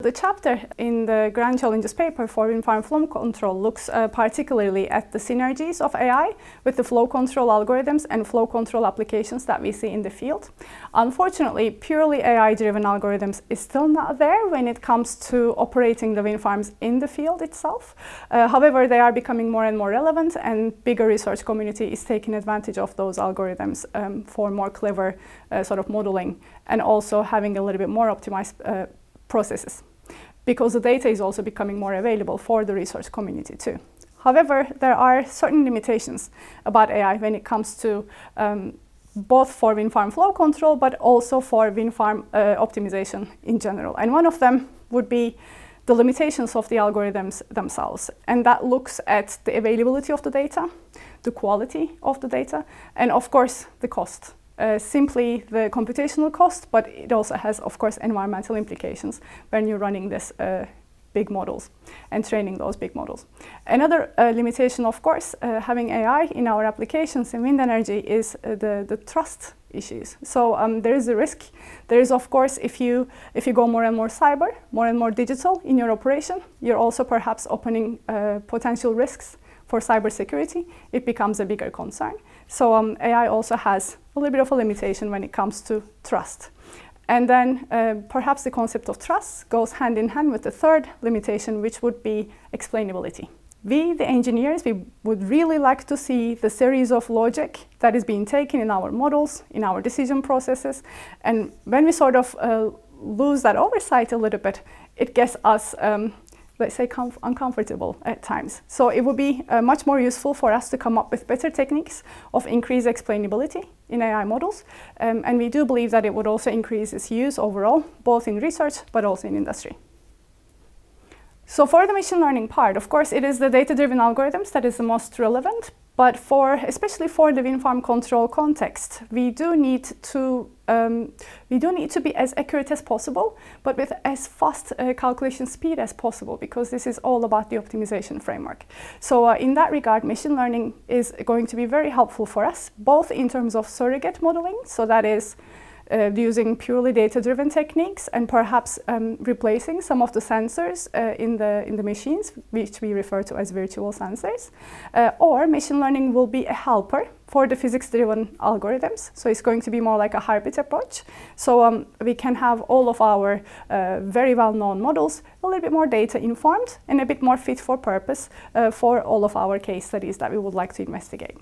The chapter in the Grand Challenges paper for wind farm flow control looks particularly at the synergies of AI with the flow control algorithms and flow control applications that we see in the field. Unfortunately, purely AI-driven algorithms is still not there when it comes to operating the wind farms in the field itself. However, they are becoming more and more relevant, and bigger research community is taking advantage of those algorithms for more clever sort of modeling, and also having a little bit more optimized processes, because the data is also becoming more available for the research community too. However, there are certain limitations about AI when it comes to both for wind farm flow control, but also for wind farm optimization in general. And one of them would be the limitations of the algorithms themselves. And that looks at the availability of the data, the quality of the data, and of course, the cost. Simply the computational cost, but it also has, of course, environmental implications when you're running this big models and training those big models. Another limitation, of course, having AI in our applications in wind energy is the trust issues. So there is a risk. There is, of course, if you go more and more cyber, more and more digital in your operation, you're also perhaps opening potential risks for cybersecurity. It becomes a bigger concern. So AI also has a little bit of a limitation when it comes to trust. And then perhaps the concept of trust goes hand in hand with the third limitation, which would be explainability. We, the engineers, we would really like to see the series of logic that is being taken in our models, in our decision processes. And when we sort of lose that oversight a little bit, it gets us let's say, uncomfortable at times. So it would be much more useful for us to come up with better techniques of increased explainability in AI models. And we do believe that it would also increase its use overall, both in research, but also in industry. So for the machine learning part, of course, it is the data-driven algorithms that is the most relevant. But especially for the wind farm control context, we do need to be as accurate as possible, but with as fast calculation speed as possible, because this is all about the optimization framework. So in that regard, machine learning is going to be very helpful for us, both in terms of surrogate modeling, so that is using purely data-driven techniques and perhaps replacing some of the sensors in the machines, which we refer to as virtual sensors. Or machine learning will be a helper for the physics-driven algorithms. So it's going to be more like a hybrid approach. So we can have all of our very well-known models a little bit more data-informed and a bit more fit for purpose for all of our case studies that we would like to investigate.